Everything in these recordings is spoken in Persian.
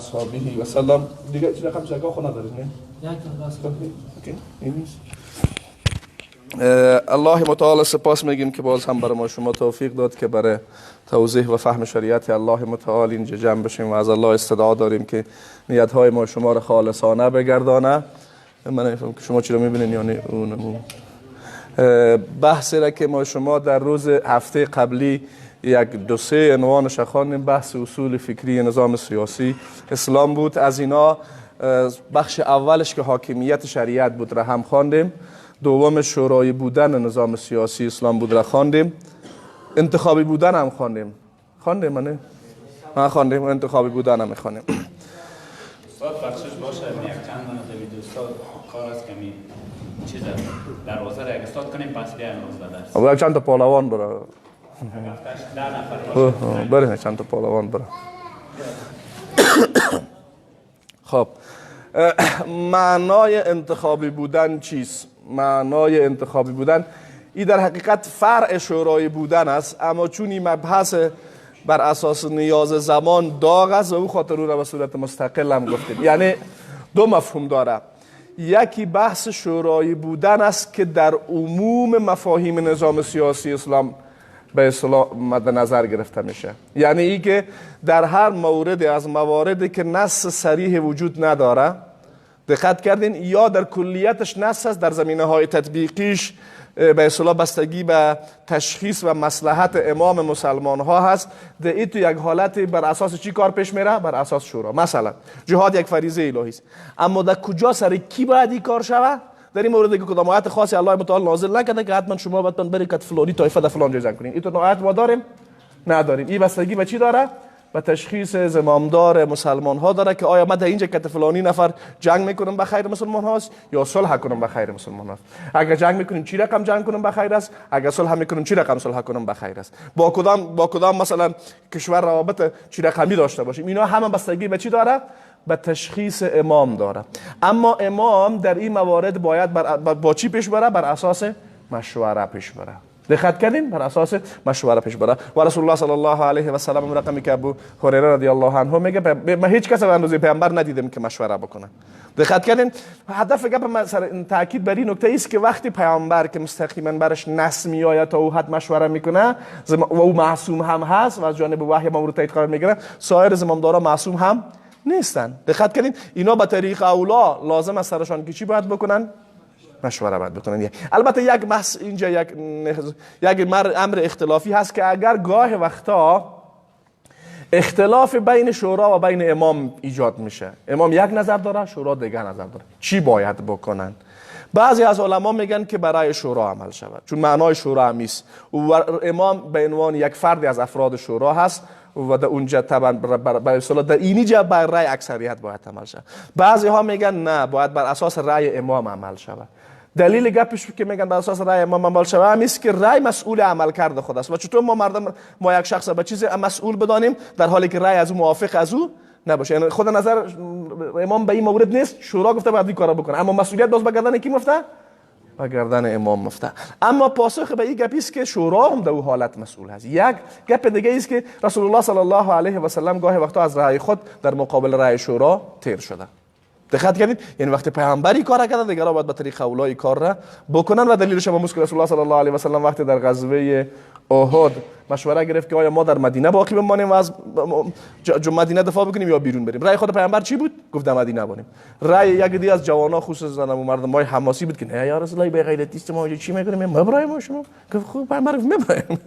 اصحابه و سلام. دیگه چیز رقم جگاه خود ندارید نه؟ یک راست اوکی این نیست. الله متعال سپاس میگیم که باز هم برای ما شما توفیق داد که برای توضیح و فهم شریعت الله متعال اینجا جمع بشیم و از الله استدعا داریم که نیت‌های ما شما را خالصانه بگردانه. من نمی‌فهمم که شما چی رو می‌بینید یعنی اون بحثی را که ما شما در روز هفته قبلی یک دو سه عنوانش خواندیم، بحث اصول فکری نظام سیاسی اسلام بود. از اینا بخش اولش که حاکمیت شریعت بود را هم خواندیم، دوم شورای بودن نظام سیاسی اسلام بود را خواندیم، انتخابی بودن هم خواندیم من خواندیم انتخابی بودن هم میخوانیم. استاد بخشش باشه یک چند دانه ویدیو استاد کار است که می چیز دروازه را یک استاد کنیم پس بیایم روز به درس. چند تا پهلوان برای هفتهش 10 نفر بریم چند تا پهلوان برای. خب معنای انتخابی بودن چیست؟ معنای انتخابی بودن این در حقیقت فرع شورای بودن است، اما چون این مبحث بر اساس نیاز زمان داغ است و او خاطر او را به صورت مستقل هم گفتیم. یعنی دو مفهوم داره. یکی بحث شورای بودن است که در عموم مفاهیم نظام سیاسی اسلام به اصطلاح مد نظر گرفته میشه، یعنی ای که در هر مورد از مواردی که نص صریح وجود نداره، دقت کردین، یا در کلیتش نص است، در زمینه های تطبیقیش به اصطلاح بستگی به تشخیص و مصلحت امام مسلمان ها هست، در این تو یک حالت بر اساس چی کار پیش میره؟ بر اساس شورا. مثلا جهاد یک فریضه الهی است، اما در کجا سر کی باید این کار شود؟ در این مورد که کدام آیت خاصی الله متعال نازل نکرده که حتما شما باید برید که فلانی طایفه در فلان جای جنگ کنین. این تو آیت ما داریم؟ نداریم. این بستگی به چی داره؟ به تشخیص زمامدار مسلمان ها داره که آیا من در اینجا که فلانی نفر جنگ میکنم به خیر مسلمان هاست یا صلح کنم به خیر مسلمان هاست. اگر جنگ میکنیم چی رقم جنگ کنم به خیر است، اگر صلح میکنیم چی رقم صلح کنم به خیر است، با کدام مثلا کشور روابط چی رقمی داشته باشیم. اینا همه بستگی به چی داره؟ به تشخیص امام داره. اما امام در این موارد باید با چی پیش بره؟ بر اساس مشوره پیش بره. دقت کردین؟ بر اساس مشوره پیش بره. و رسول الله صلی الله علیه و سلم رقمی که ابو هریره رضی الله عنه میگه من هیچ کس به اندازه پیامبر ندیدم که مشوره بکنه. دقت کردین؟ هدف گپ من سر تاکید بر این نکته است که وقتی پیامبر که مستقیما برش نص میآید تا او حد مشوره میکنه و او معصوم هم هست و از جانب وحی مورد تایید قرار میگیره، سایر زمامدارا معصوم هم نیستن. دقت کردین؟ اینا به طریق اولا لازم است سرشان که چی باید بکنن؟ مشوره باید بکنن. البته یک بحث اینجا یک امر اختلافی هست که اگر گاه وقتا اختلاف بین شورا و بین امام ایجاد میشه، امام یک نظر داره، شورا دیگر نظر داره، چی باید بکنن؟ بعضی از علما میگن که برای شورا عمل شود، چون معنای شورا همیست و امام به عنوان یک فردی از افراد شورا هست و در اونجا طبعا به اصطلاح در اینجا بر رأی اکثریت باید عمل شود. بعضی ها میگن نه، باید بر اساس رأی امام عمل شود. دلیل گپش که میگن بر اساس رأی امام عمل شود همیست که رأی مسئول عمل کرده خود است و چطور ما یک شخص به چیز مسئول بدانیم در حالی که رأی از او موافق از او نباشه؟ یعنی خود نظر امام به این مورد نیست، شورا گفته باید این کارا بکنه، اما مسئولیت باز به گردن کی مفته؟ به گردن امام مفته. اما پاسخ به این گپی است که شورا هم در اون حالت مسئول هست. یک گپ دیگه است که رسول الله صلی الله علیه و سلم گاهی وقتا از رأی خود در مقابل رأی شورا تیر شده. دقت کردید؟ یعنی وقتی پیامبری کار کرده دیگران باید به طریق اولای کار را بکنن و دلیلش هم رسول الله صلی الله علیه و سلم وقتی در غزوه احد مشوره گرفت که آیا ما در مدینه باقی بمانیم و از مدینه دفاع بکنیم یا بیرون بریم. رأی خود پیامبر چی بود؟ گفت در مدینه بمانیم. رأی یک دی از جوانا خصوصا زنان و مردمای حماسی بود که نه یا رسول الله به غیرتیست ما چی میکنیم؟ مبرایم ما شما گفت خوب پیامبر میبرایم.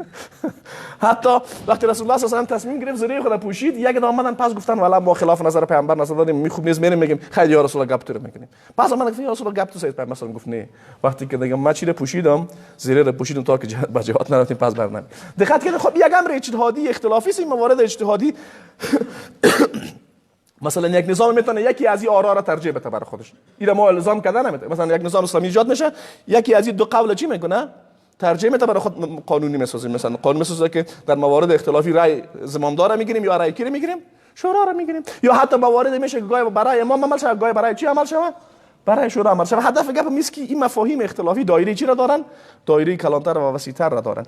حتی وقتی رسول الله صلی الله علیه و سلم تصمیم گرفت زره خود پوشید، یک آمدن پس گفتن والا ما خلاف نظر پیامبر نظر دادیم، می خوب نیست میگیم خیلی یا رسول الله گپ تو میکنیم. پس من گفتم یا رسول الله گپ تو سید پیامبر مثلا گفت نه، وقتی که دیگه ما چی رو پوشیدم زره رو پوشیدم تا که به جهات نرفتیم پس برنامه. دقت کنید، خب یک امر اجتهادی اختلافی است. این موارد اجتهادی مثلا یک نظام میتونه یکی از این آرا را ترجیح بده برای خودش، این ما الزام کردن نمیتونه. مثلا یک نظام اسلامی ایجاد میشه، یکی از این دو قول چی میکنه؟ ترجیح میده برای خود قانونی میسازه. مثلا قانون میسازه که در موارد اختلافی رأی زمامدار میگیریم یا رأی کی رو میگیریم؟ شورا رو میگیریم. یا حتی موارد میشه که گاهی برای امام عمل شود، گاهی برای چی عمل شود؟ برای شورا عمل شود. هدف گپ میست که این مفاهیم اختلافی دایره چی را دارن؟ دایره کلانتر و وسیع‌تر را دارن.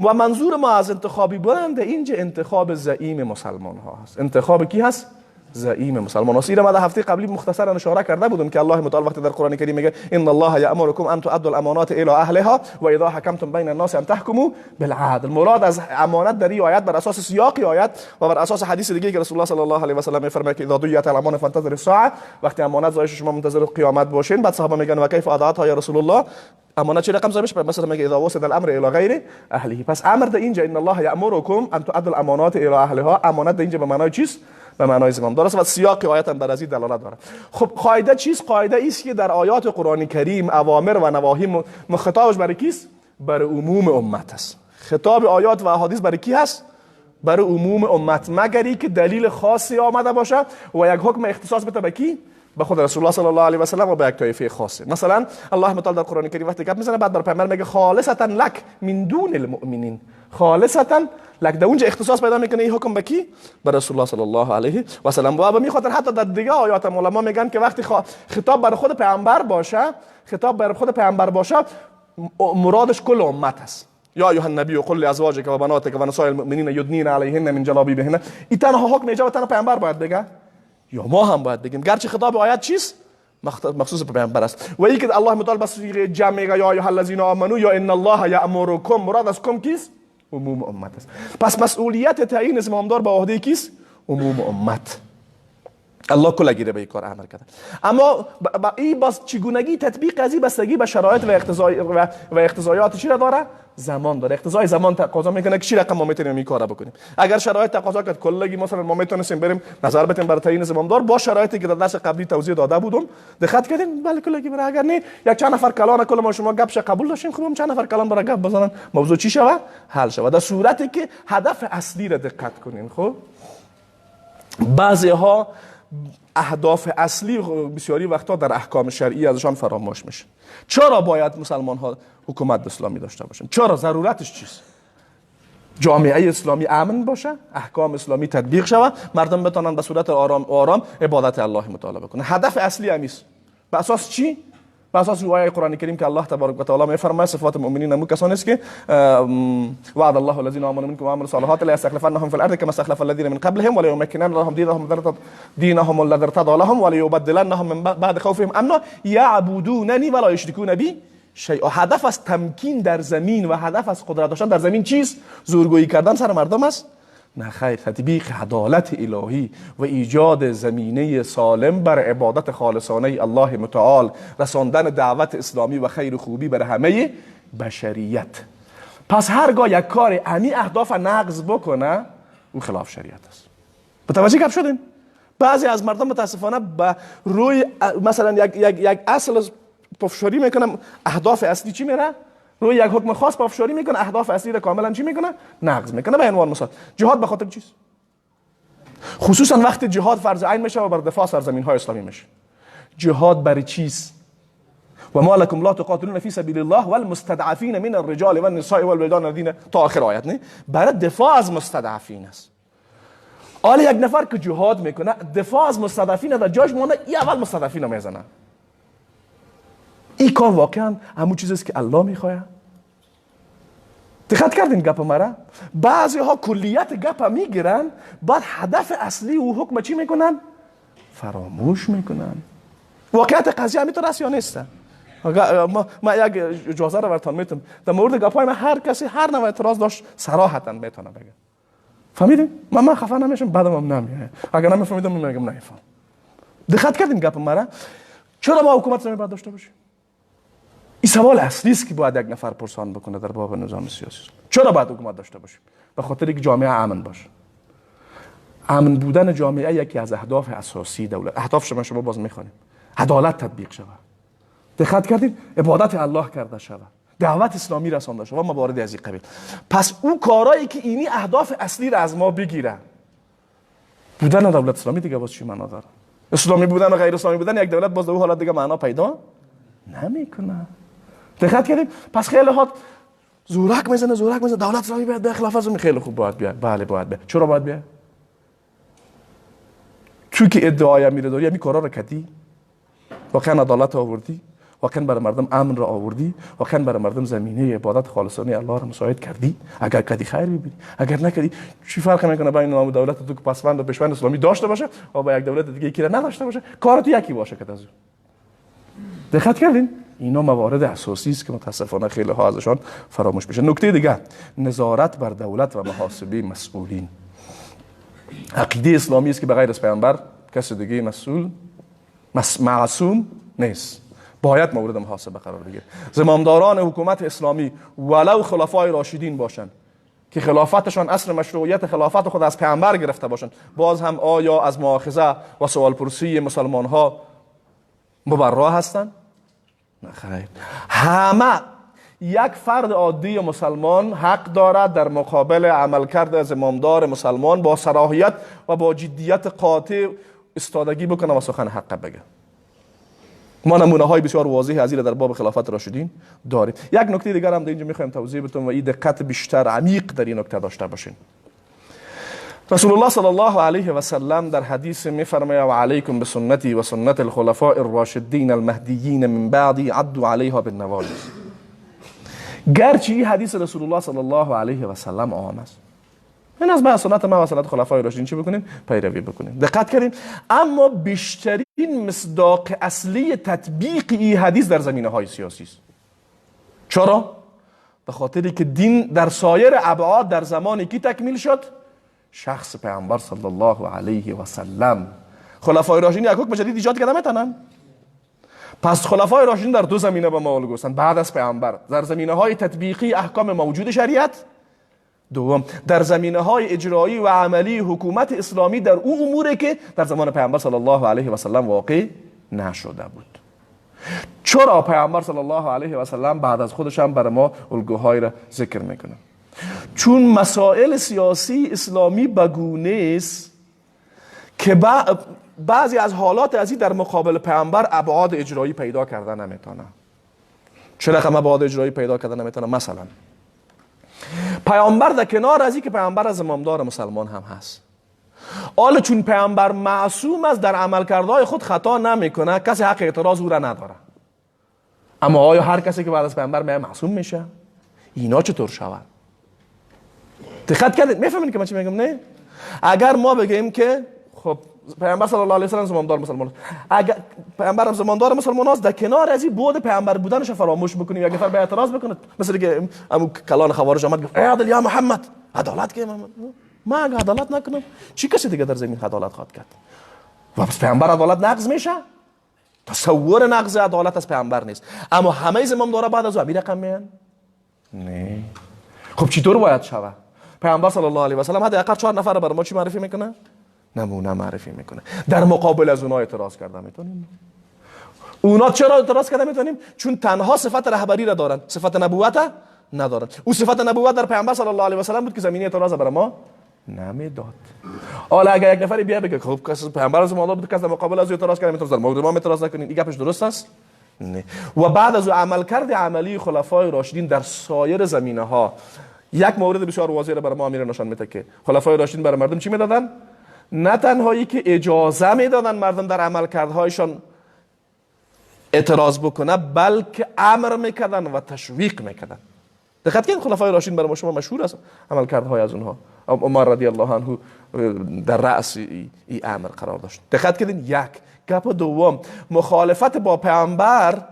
و منظور ما از انتخابی بودن اینجا انتخاب زعیم مسلمان ها هست. انتخاب کی هست؟ زعیم مسلمان است. ما در هفته قبلی مختصرا اشاره کرده بودم که الله متعال وقتی در قرآن کریم میگه ان الله یأمرکم ان تؤدوا الامانات الی اهلها و اذا حکمتم بین الناس ان تحکموا بالعدل. مراد از امانت در این آیت بر اساس سیاق آیت و بر اساس حدیث دیگه که رسول الله صلی الله علیه و سلم میفرماید که اذا ضیعت الامانه فانتظروا الساعه، وقتی امانت ضایع شما منتظر قیامت باشین. بعد صحابه میگن و کیف اضاعتها یا رسول الله، امانت چه رقم ضایع میشه؟ مثلا میگه اذا وصل الامر الى غیر اهله. پس امر در اینجا ان الله یأمرکم ان تؤدوا الامانات الى اهلها، امانت در اینجا به معنای چیست؟ به معنای زمان درست و سیاق آیات هم بر از دلالت داره. خب قاعده چیست؟ قاعده است که در آیات قرآن کریم اوامر و نواهی خطابش برای کیست؟ برای عموم امت است. خطاب آیات و احادیث برای کی هست؟ برای عموم امت، مگری که دلیل خاصی آمده باشه و یک حکم اختصاص بده به کی؟ به خود رسول الله صلی الله علیه و سلم و به یک طایفه خاصه. مثلا الله متعال در قرآن کریم وقتی گپ میزنه بعد بر پیامبر میگه خالصتا لک من دون المؤمنین، خالصتا لک، در اونجا اختصاص پیدا میکنه این حکم به کی؟ به رسول الله صلی الله علیه و سلم. و به می خاطر حتی در دیگه آیات علما میگن که وقتی خطاب برای خود پیامبر باشه، خطاب برای خود پیامبر باشه، مرادش کل امت است. یا ایها النبی قل لازواجک و بناتک و نساء المؤمنین یدنین علیهن من جلابیبهن. این تنها حکم ایجاب تنها پیامبر باید بگه یا ما هم باید بگیم، گرچه خطاب آیات چیست؟ مخصوص به پیامبر است. و این که الله متعال به صيغه جمع میگه یا ایها الذین آمنوا یا ان الله یأمرکم، مراد از کم کیست؟ عموم امت است. پس مسئولیت تعیین زمامدار به عهده کیست؟ عموم امت. الله کلگیره به این کار امر کرده. اما این باز چگونگی تطبیق از این بستگی به شرایط و اقتضایات چی را داره؟ زمان داره. اقتضای زمان تقاضا میکنه که چی رقم ما میتونیم این کار بکنیم. اگر شرایط تقاضا کرد کلگی مثلا ما میتونیم بریم نظر بدیم برای تعیین زمامدار با شرایطی که در درس قبلی توضیح داده بودم، دقت کردین؟ بله کلگی برای. اگر نه یک چند نفر کلان کل ما شما گپش قبول داشتین، خب چند نفر کلان برای گپ بزنن موضوع چی شوه؟ حل شوه. در صورتی که هدف اصلی را دقت کنین. خب بعضی ها اهداف اصلی بسیاری وقتا در احکام شرعی ازشان فراموش میشه. چرا باید مسلمان ها حکومت اسلامی داشته باشن؟ چرا ضرورتش چیست؟ جامعه اسلامی امن باشه، احکام اسلامی تطبیق شود، مردم بتونن به صورت آرام عبادت الله متعال بکنن. هدف اصلی همیست. به اساس چی؟ به اساس آیه قرآن کریم که الله تبارک و تعالی میفرماید صفات مؤمنین همون کسانی است که وعد الله الذين آمنوا منكم وعملوا الصالحات لا يستخلفنهم في الارض كما استخلف الذين من قبلهم ولا يمكنن لهم دينهم الذي ارتضى لهم ولا يبدلنهم من بعد خوفهم امنا يعبدونني ولا يشركون بي شیء. هدف از تمکین در زمین و هدف از قدرت داشتن در زمین چیست؟ زورگویی کردن سر مردم است؟ نه خیر، تطبیق عدالت الهی و ایجاد زمینه سالم بر عبادت خالصانه الله متعال، رساندن دعوت اسلامی و خیر و خوبی بر همه بشریت. پس هرگاه یک کار امی اهداف نقض بکنه او خلاف شریعت است. متوجه گپ شدین؟ بعضی از مردم متاسفانه به روی مثلا یک اصل پافشاری میکنه، اهداف اصلی چی میره؟ روی یک حکم خاص پافشاری میکنه، اهداف اصلی را کاملا چی میکنه؟ نقض میکنه. به عنوان مثال جهاد به خاطر چیست؟ خصوصا وقتی جهاد فرض عین میشه و بر دفاع سرزمین های اسلامی میشه. جهاد برای چیست؟ و ما لكم لا تقاتلون فی سبیل الله والمستضعفین من الرجال والنساء والولدان الذین، تا آخر آیت. نه برای دفاع از مستضعفین است. حالا یک نفر که جهاد میکنه دفاع از مستضعفین در جاش مونده، ای اول مستضعفین رو میزنه. این کار واقعا همون چیزی است که الله میخواد؟ دقت کردین گپ مرا؟ بعضی ها کلیت گپ میگیرن بعد هدف اصلی و حکم چی میکنن؟ فراموش میکنن. واقعیت قضیه همینطور است یا نیست؟ ما یک اجازه رو براتون میتونم در مورد گپای من هر کسی هر نوع اعتراض داشت صراحتا میتونه بگه. فهمیدین؟ من خفه نمیشم، بعدم هم نمیاد. اگر نمیفهمیدم میگم نمیفهم. دقت کردین گپ مرا؟ چرا ما حکومت اسلامی باید داشته باشیم؟ این سوال اصلی است که باید یک نفر پرسان بکنه در باب نظام سیاسی. چرا باید حکومت داشته باشیم؟ به خاطر اینکه جامعه امن باشه. امن بودن جامعه یکی از اهداف اساسی دولت. اهداف شما باز میخوانیم. عدالت تطبیق شود. دقت کردید؟ عبادت الله کرده شود. دعوت اسلامی رسانده شود و موارد از این قبیل. پس او کارایی که اینی اهداف اصلی را از ما بگیره. بودن دولت اسلامی دیگه باز چی معنا داره؟ اسلامی بودن و غیر اسلامی بودن یک دولت باز در حالت دیگه معنا پیدا نمیکنه. دقت کردید؟ پس خیلی ها زورک میزنه دولت اسلامی بیاد به خلاف از اون. خیلی خوب باید بیاد. بله باید بیاد. چرا باید بیاد؟ چون که ادعای میره داری همین کارا رو کردی، واقعا عدالت آوردی، واقعا برای مردم امن را آوردی؟ واقعا برای مردم زمینه عبادت خالصانه الله را مساعد کردی؟ اگر کردی خیر ببینی، اگر نکردی چی فرق میکنه بین نام دولت تو که پسوند و پیشوند اسلامی داشته باشه و با یک دولت دیگه یکی را نداشته باشه؟ کار تو یکی باشه که از دقت کردین؟ اینا موارد اساسی است که متاسفانه خیلی ها ازشان فراموش میشه. نکته دیگه، نظارت بر دولت و محاسبه مسئولین. عقیده اسلامی است که بغیر از پیامبر کسی دیگه مسئول معصوم نیست، باید مورد محاسبه قرار بگیره. زمامداران حکومت اسلامی ولو خلفای راشدین باشند که خلافتشان اصل مشروعیت خلافت خود از پیامبر گرفته باشند، باز هم آیا از مؤاخذه و سوال پرسی مسلمان ها مبرا هستند؟ نه خیر. همه یک فرد عادی مسلمان حق دارد در مقابل عملکرد زمامدار مسلمان با صلاحیت و با جدیت قاطع استادگی بکنه و سخن حق بگه. ما نمونه های بسیار واضح از این در باب خلافت راشدین داریم. یک نکته دیگر هم در اینجا میخوایم توضیح بدم و این دقت بیشتر عمیق در این نکته داشته باشین. رسول الله صلی الله علیه و سلم در حدیث میفرماید و علیکم بسنتی و سنت الخلفاء الراشدین المهدیین من بعدی عضوا علیها بالنواجذ. گرچه این حدیث رسول الله صلی الله علیه و سلم عام است، این از ما سنت ما و سنت خلفای راشدین چی بکنیم؟ پیروی بکنیم. دقت کردیم، اما بیشترین مصداق اصلی تطبیق این حدیث در زمینه های سیاسی است. چرا؟ به خاطری که دین در سایر ابعاد در زمانی که تکمیل شد، شخص پیامبر صلی الله علیه و سلم. خلفای راشدین یک حکم جدید ایجاد کردن میتونن؟ پس خلفای راشدین در دو زمینه به ما الگو هستند بعد از پیامبر، در زمینه های تطبیقی احکام موجود شریعت، دوم در زمینه های اجرایی و عملی حکومت اسلامی در او اموری که در زمان پیامبر صلی الله علیه و سلم واقع نشده بود. چرا پیامبر صلی الله علیه و سلم بعد از خودش هم برای ما الگوهای را ذکر میکنه؟ چون مسائل سیاسی اسلامی بگونه است که بعضی از حالات از این در مقابل پیامبر ابعاد اجرایی پیدا کردن نمیتونه. چه رقم ابعاد اجرایی پیدا کردن نمیتونه؟ مثلا پیامبر در کنار از این که پیامبر از زمامدار مسلمان هم هست، حالا چون پیامبر معصوم است در عملکردهای خود خطا نمیکنه، کسی حق اعتراض او را نداره. اما آیا هر کسی که بعد از پیامبر معصوم میشه؟ اینا چطور شود؟ دقت کردید؟ میفهمید که من چی میگم؟ نه؟ اگر ما بگیم که خب پیامبر صلی الله علیه و سلم زمامدار مسلمان است، اگر پیامبر زمامدار مسلمان است، در کنار از این بود پیامبر بودنش فراموش بکنیم، یک نفر به اعتراض بکنه، مثل که امو کلان خوارج آمد گفت ای عادل یا محمد، عدالت که محمد، ما اگه عدالت نکنم چی کسی دیگه در زمین عدالت خواهد کرد؟ و پس پیامبر عدالت نقض میشه؟ تصور نقض عدالت از پیامبر نیست، اما همه زمامدارا بعد از او همین رقم میان؟ نه. خب چطور باید شود؟ پیامبر صلی الله علیه و سلم حداقل 4 نفر برای ما چی معرفی میکنه؟ نمونه معرفی میکنه. در مقابل از اونها اعتراض کرده میتونیم. اونا چرا اعتراض کرده میتونیم؟ چون تنها صفت رهبری را دارن، صفت نبوت ندارن. او صفت نبوت در پیامبر صلی الله علیه و سلم بود که زمینه اعتراض برای ما نمیداد. حالا اگر یک نفری بیا بگه خب کسی پیامبر از ما بود که در مقابل از اعتراض کرده میتونه، در مورد ما اعتراض نکنین، این گپش درست است؟ نه. و بعد از عملکرد عملی خلفای راشدین در سایر زمینه ها، یک مورد بسیار واضح را برای ما امیر نشان میده که خلفای راشدین برای مردم چی میدادن؟ نه تنهایی که اجازه میدادن مردم در عملکردهایشان اعتراض بکنه، بلکه امر میکردن و تشویق میکردن. دقت کنید خلفای راشدین برای ما شما مشهور است عملکردهای از اونها. عمر رضی الله عنه در رأس این امر قرار داشت. دقت کنید. یک گپ دوم، مخالفت با پیامبر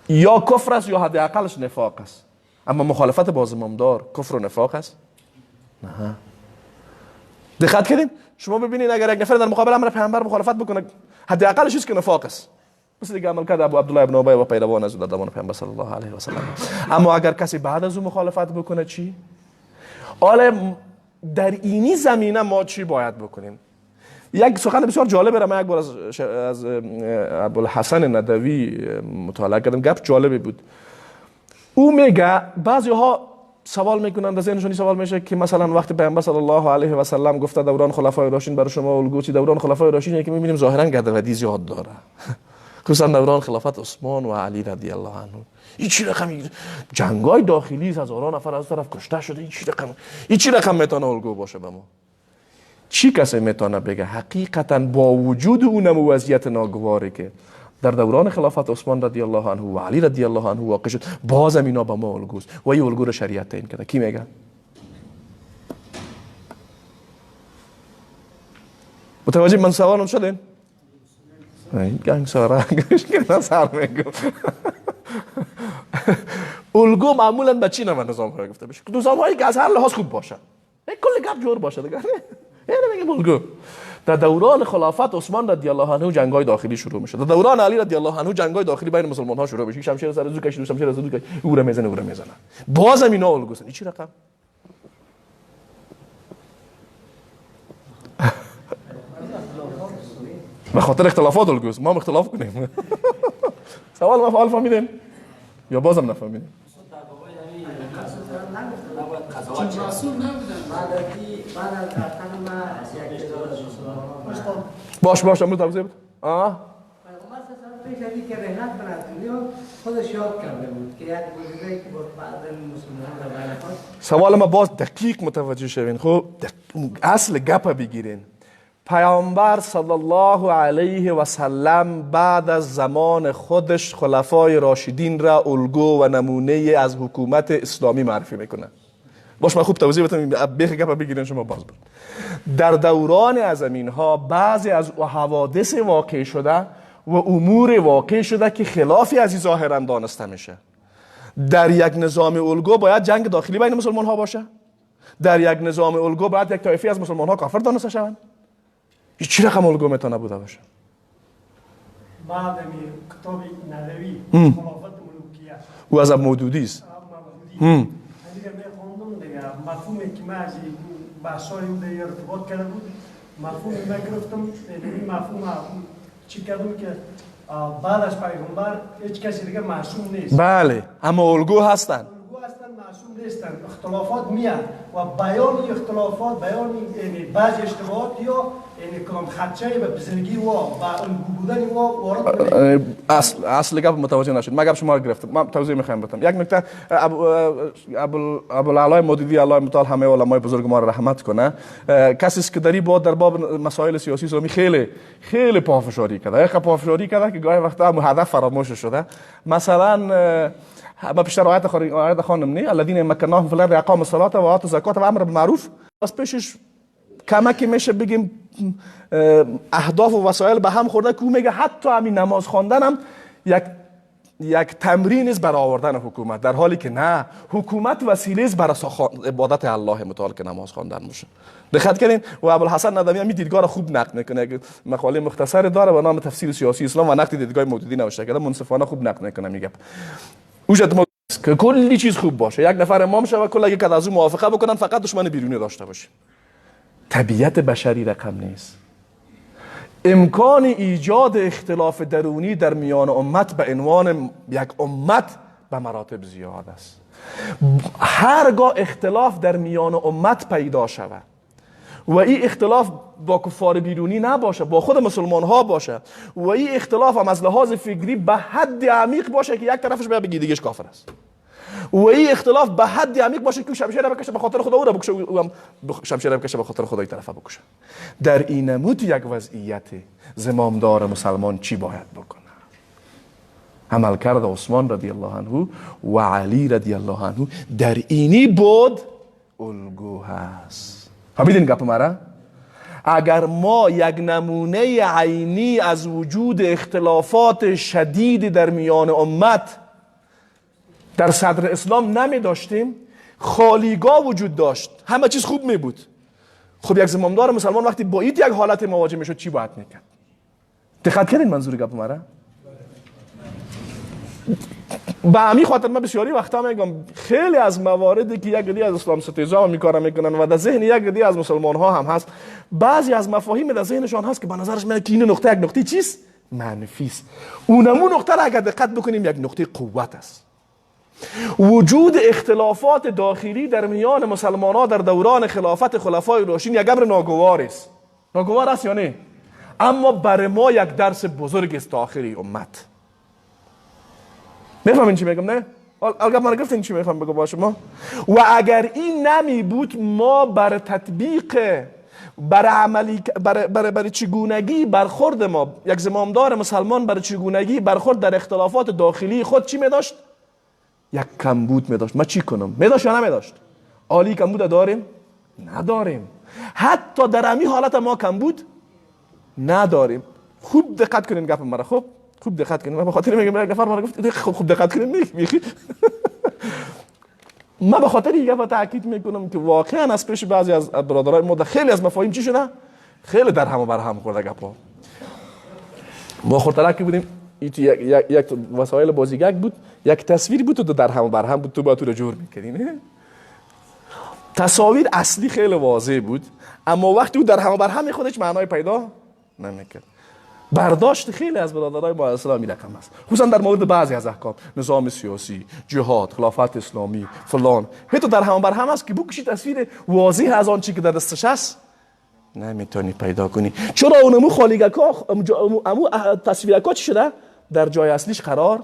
یا کفر است یا حداقلش نفاق است، اما مخالفت با زمامدار کفر و نفاق است؟ نه. دقت کردین؟ شما ببینید اگر یک نفر در مقابل امر پیامبر مخالفت بکنه، حداقلش چیزی که نفاق است. مثل دیگه عمل کرد ابو عبدالله ابن ابی و پیروان از زمان پیامبر صلی الله علیه و سلم. اما اگر کسی بعد از اون مخالفت بکنه چی؟ حالا در اینی زمینه ما چی باید بکنیم؟ یک سخن بسیار جالب را من یک بار از ابوالحسن ندوی مطالعه کردم، گپ جالبی بود. او میگه بعضی ها سوال میکنن، در ذهنشون سوال میشه که مثلا وقتی پیامبر صلی الله علیه و سلم گفته دوران خلفای راشدین برای شما الگو چی؟ دوران خلفای راشدین که میبینیم ظاهرا گدودی زیاد داره، خصوصا دوران خلافت عثمان و علی رضی الله عنه. این چی رقم جنگای داخلی است، هزاران نفر از طرف کشته شده، این چی رقم میتونه الگو باشه به ما؟ چی کسی میتونه بگه حقیقتا با وجود اون وضعیت ناگواری که در دوران خلافت عثمان رضی الله عنه و علی رضی الله عنه واقع شد. بازم اینا با ما الگوست و این الگو رو شریعت تعیین کرده. کی میگه؟ متوجه من سوالم شدین؟ گنگ سارا گنگ سر میگم. الگو معمولا به چی نام نظام های گفته بشه؟ نظام هایی که از هر لحاظ خوب باشه، کل گپ جور باشه دیگه. اینو میگم الگو. در دوران خلافت عثمان رضی الله عنه جنگ‌های داخلی شروع میشه. در دوران علی رضی الله عنه جنگ‌های داخلی بین مسلمان ها شروع میشه. شمشیر سر زو کشید، شمشیر زو کشید، او رو میزنه، او رو میزنه. بازم اینا الگوست. این چی رقم؟ به خاطر اختلافات الگوست. ما هم اختلاف کنیم. سوال ما فهمیدین یا بازم نفهمیدین؟ باش امروز توضیح بده. که رحلت براتونیو خودش یاد کرده بود که یک موجوده‌ای که با بعض مسلمانان را برخورد. سوال ما باز دقیق متوجه شوین. خب اصل گپ بگیرین. پیامبر صلی الله علیه و سلم بعد از زمان خودش خلفای راشدین را الگو و نمونه از حکومت اسلامی معرفی میکنه. باش من خوب توضیح بدم بیخ گپ بگیرین شما باز بود. در دوران از اینها بعضی از حوادث واقع شده و امور واقع شده که خلافی از این ظاهرا دانسته میشه. در یک نظام الگو باید جنگ داخلی بین مسلمان ها باشه. در یک نظام الگو باید یک طایفه از مسلمان ها کافر دانسته شوند. چی رقم الگو میتونه بوده باشه؟ بعد کتاب ندوی خلافت ملوکیه او از مودودی است. دیگه میخوندم دیگه مفهومی که من از بحثای او دیگه ارتباط کرده بود مفهومی من گرفتم این مفهوم چی کردم که بعد از پیغمبر هیچ کسی دیگه معصوم نیست. بله اما الگو هستن. الگو هستن معصوم نیستن. اختلافات میاد و بیان اختلافات بیان بعضی اشتباهات یا یعنی کدام خدشه به بزرگی و الگو بودن و وارد اصل گپ متوجه نشد. من گپ شما رو گرفتم. من توضیح میخوام بدم. یک نکته ابوالعلا مودودی الله متعال همه علمای بزرگ ما رو رحمت کنه کسی است که در باب مسائل سیاسی اسلامی خیلی پافشاری کرده. یک پافشاری کرده که گاهی وقتا هدف فراموش شده. مثلا ما بیشتر آیت خانم نی الذين مكناهم في الارض اقاموا الصلاه و اتوا الزکات و امر بالمعروف. از پیشش کمکی میشه بگیم اهداف و وسایل به هم خورده که میگه حتی همین نماز خواندن هم یک تمرین است برای آوردن حکومت، در حالی که نه، حکومت وسیله است برای عبادت الله متعال که نماز خواندن باشه. دقت کردین و ابوالحسن ندوی هم دیدگاه را خوب نقد میکنه. مقاله مختصر داره به نام تفسیر سیاسی اسلام و نقد دیدگاه مودودی نوشته کرده. منصفانه خوب نقد میکنه. میگه وجود که کلی چیز خوب باشه، یک نفر امام شه و کل یک از اون موافقه بکنن، فقط دشمن بیرونی داشته باشه. طبیعت بشری رقم نیست. امکان ایجاد اختلاف درونی در میان امت به عنوان یک امت به مراتب زیاد است. هرگاه اختلاف در میان امت پیدا شود و این اختلاف با کفار بیرونی نباشه، با خود مسلمان ها باشه و این اختلاف هم از لحاظ فکری به حد عمیق باشه که یک طرفش بگه دیگه‌اش کافر است و این اختلاف به حد عمیق باشه که شمشیر بکشه به خاطر خدا او را بکشه، او هم شمشیر بکشه به خاطر خدای طرفه بکشه. در این نمود یک وضعیت زمامدار مسلمان چی باید بکنه؟ عمل کرد عثمان رضی الله عنه و علی رضی الله عنه در اینی بود الگو هست. فهمیدین گپ مرا؟ اگر ما یک نمونه عینی از وجود اختلافات شدید در میان امت در صدر اسلام نمی داشتیم، خالیگاه وجود داشت، همه چیز خوب می بود، خب یک زمامدار مسلمان وقتی با این یک حالت مواجه می شد چی باید میکرد؟ دقت کردین منظور گپ مرا؟ به همین خاطر من بسیاری وقتا میگم خیلی از مواردی که یک عده از اسلام ستیزا میکنن و در ذهن یک عده از مسلمان ها هم هست، بعضی از مفاهیم در ذهنشان هست که به نظرش میاد که این نقطه یک نقطه چیست؟ منفی است. اونمون نقطه را اگر دقت بکنیم یک نقطه قوت است. وجود اختلافات داخلی در میان مسلمان ها در دوران خلافت خلفای راشدین یک امر ناگوار است. ناگوار است یا نه؟ اما برای ما یک درس بزرگ است داخلی امت. میفهمین چی میگم نه؟ الگه من گفتین چی میفهم بگو با شما؟ و اگر این نمی بود ما بر تطبیق برای چگونگی برخورد ما، یک زمامدار مسلمان برای چگونگی برخورد در اختلافات داخلی خود چی می داشت؟ یک کمبود می داشت. ما چی کنم؟ می داشت یا نمی داشت؟ عالی کمبود داریم؟ نداریم. حتی در امی حالت ما کمبود نداریم. خوب دقت کنین گپ مرا. خوب دقت کنین. من به خاطر میگم یک نفر مرا گفت خوب دقت کنین. من به خاطر این گپ تاکید میکنم که واقعا از پیش بعضی از برادرای ما خیلی از مفاهیم چی شده؟ خیلی در هم و بر هم خورده گپا. ما خورترکی بودیم، یک وسایل بازیگک بود، یک تصویر بود و در هم و بر هم بود، تو با تو رو جور میکردین. تصاویر اصلی خیلی واضح بود، اما وقتی او در هم و بر هم خودش معنای پیدا نمیکرد. برداشت خیلی از برادرای ما اسلامی رقم است، خصوصا در مورد بعضی از احکام، نظام سیاسی، جهاد، خلافت اسلامی، فلان. تو در هم بر هم است که بکشی تصویر واضح از آن چی که در دستش است نمیتونی پیدا کنی. چرا اونمو خالیگکا امو تصویرکا چی شده؟ در جای اصلیش قرار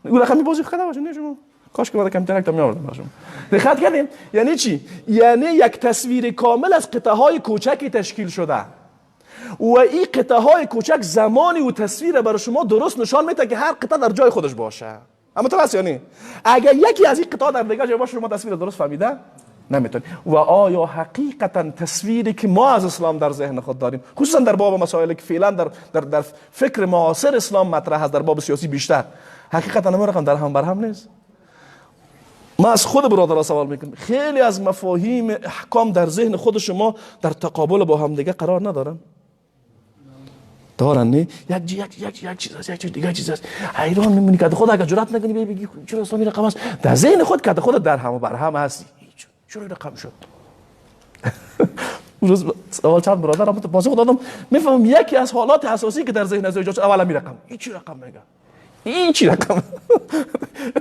اون رقمی بازی خدا باشه. نه شما کاش که ما کامپیوتر میآوردم براشون. دقت کردیم؟ یعنی چی؟ یعنی یک تصویر کامل از قطعه های کوچکی تشکیل شده و این قطعه های کوچک زمانی و تصویر برای شما درست نشان میده که هر قطعه در جای خودش باشه. اما تو یعنی اگر یکی از این قطعه در دیگه جای باشه شما تصویر درست فهمیده نمیتونی. و آیا حقیقتا تصویری که ما از اسلام در ذهن خود داریم، خصوصا در باب مسائلی که فعلا در فکر معاصر اسلام مطرح است، در باب سیاسی بیشتر، حقیقتا همون رقم در هم بر هم نیست؟ ما از خود برادرها سوال میکنم، خیلی از مفاهیم احکام در ذهن خود شما در تقابل با هم دیگه قرار ندارن؟ دارن نه؟ یک چیز است، یک دیگه چیز است. حیران میمونی که خود اگه جرأت نکنی بگی چرا اسلامی رقم است، در ذهن خود که خود در هم و بر هم هستی. چرا رقم شد؟ روز اول چند برادر هم پاسخ دادم، میفهمم یکی از حالات اساسی که در ذهن از ایجاد اولا می رقم. این چی رقم میگه؟ این چی رقم؟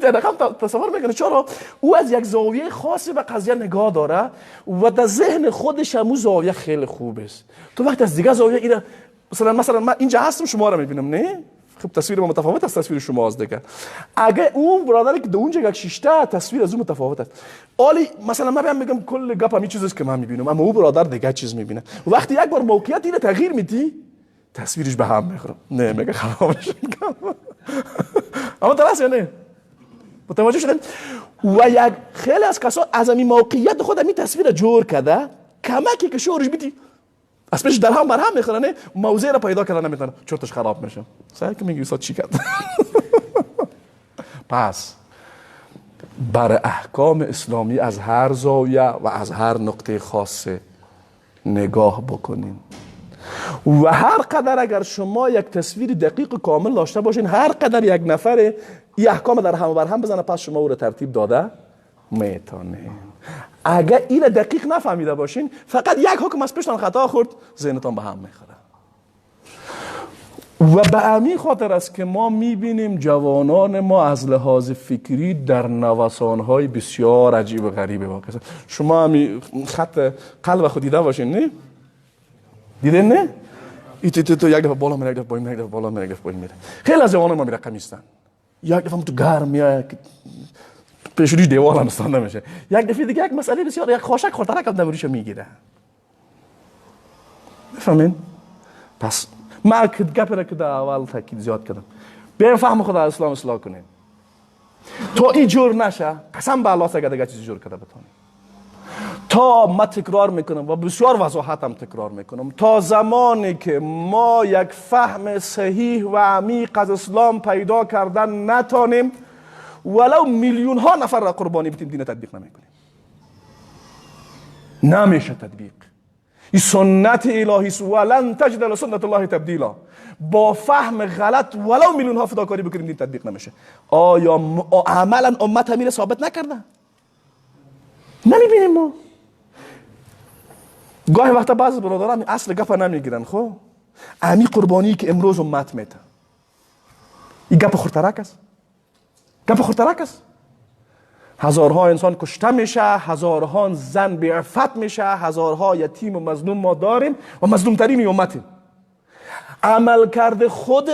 رقم تصور میکنه. چرا؟ او از یک زاویه خاصی به قضیه نگاه داره و در ذهن خودش هم زاویه خیلی خوب است. تو وقت از دیگه زاویه اینا مثلا من اینجا هستم شما رو میبینم، نه؟ خب تصویر ما متفاوت است تصویر شما از دیگه. اگه اون برادری که اونجا یک شیشته تصویر از اون متفاوت است. عالی مثلا من میگم کل گپ همین چیزی است که من میبینم، اما اون برادر دیگه چیز میبینه. وقتی یک بار موقعیت اینو تغییر میدی تصویرش به هم میخوره. نه میگه خرابش میکنم. اما درست یا نه؟ متوجه شدن؟ و یک خیلی از کسا از این موقعیت خود همین تصویر جور کرده، کمکی که شورش بیتی از پیش در هم بر هم میخورنه، موضع را پیدا کردن نمیتونه، چرتش خراب میشه. سعی که میگی استاد چی کرد؟ پس بر احکام اسلامی از هر زاویه و از هر نقطه خاص نگاه بکنین و هر قدر اگر شما یک تصویر دقیق کامل داشته باشین، هر قدر یک نفر این احکام در هم بر هم بزنه، پس شما او را ترتیب داده میتونین. اگر این دقیق نفهمیده باشین، فقط یک حکم از پیشتان خطا خورد، ذهنتان به هم میخوره. و به همین خاطر است که ما میبینیم جوانان ما از لحاظ فکری در نوسانهای بسیار عجیب و غریبه واقع است. شما همین خط قلب خود دیده باشین، نه؟ دیدین نه؟ تو یک دفعه بالا میره، یک دفعه پایین میره، یک دفعه بالا میره، یک دفعه پایین میره. خیلی از جوانان ما میرقم نیستن. یک دفعه تو گرم میاد پیشونیش دیوار انستان نمیشه، یک دفعه دیگه یک مسئله بسیار یک خاشک خورترک هم دمریشو میگیره. بفهمین؟ پس من گپی را که در اول تاکید زیاد کردم، بیاین فهم خود اسلام اصلاح کنیم تا این جور نشه. قسم به الله اگر دیگه چیزی جور کرده بتونیم، تا من تکرار میکنم و بسیار وضاحت هم تکرار میکنم، تا زمانی که ما یک فهم صحیح و عمیق از اسلام پیدا کردن نتانیم، ولو میلیون ها نفر را قربانی بدیم، دین تطبیق نمیکنیم. نمیشه تطبیق. این سنت الهی است، ولن تجد لسنت الله تبدیلا. با فهم غلط ولو میلیون ها فداکاری بکنیم دین تطبیق نمیشه. آیا عملا امت همین ثابت نکرده؟ نمیبینیم ما. گاهی وقتا بعضی برادران اصل گپ نمیگیرن. خب امی قربانی که امروز امت میده، این گپ خورترک است. گپ خورترک است. هزارها انسان کشته میشه، هزارها زن بی عفت میشه، هزارها یتیم و مظلوم ما داریم و مظلوم ترین امتیم. عمل کرده خود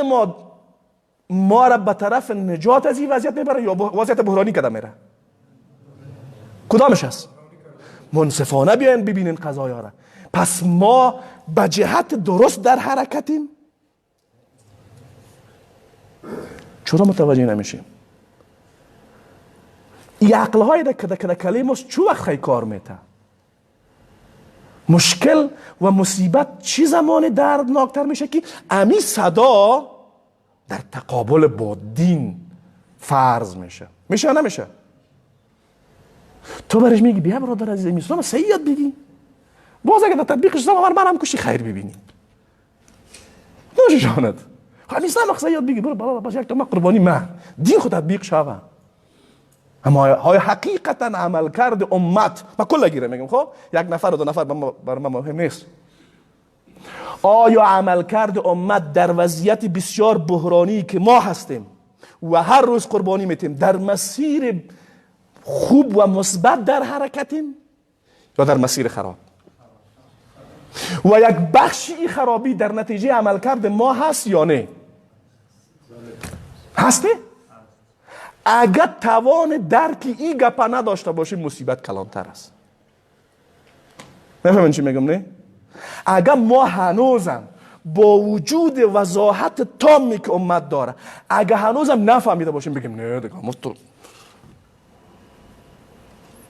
ما را به طرف نجات از این وضعیت میبره یا وضعیت بحرانی کده میره؟ کدامش هست؟ منصفانه بیاین ببینین قضایا را. پس ما به جهت درست در حرکتیم؟ چرا متوجه نمیشیم؟ این عقلهای که کلیموس چو وقت خیلی کار میته؟ مشکل و مصیبت چی زمان دردناکتر میشه که امی صدا در تقابل با دین فرض میشه. میشه یا نمیشه؟ تو برش میگی بیا برادر عزیز اسلام صحیح یاد بگی، باز اگه در تطبیقش زمان منم کشی خیر ببینی نوش جانت. خب اسلام صحیح یاد بگی برو بالا باز یک تا ما قربانی من دین خود تطبیق شوه. اما های حقیقتا عمل کرد امت ما کلا گیره میگم خب یک نفر و دو نفر بر ما مهم نیست. آیا عمل کرد امت در وضعیت بسیار بحرانی که ما هستیم و هر روز قربانی میتیم در مسیر خوب و مثبت در حرکتیم یا در مسیر خراب؟ و یک بخشی خرابی در نتیجه عمل کرد ما هست یا نه؟ هسته؟ اگر توان درک این گپا نداشته باشیم مصیبت کلانتر است. نفهمین چی میگم نه؟ اگر ما هنوزم با وجود وضاحت تامی که امت داره اگر هنوزم نفهمیده باشیم بگیم نه دیگه مستر.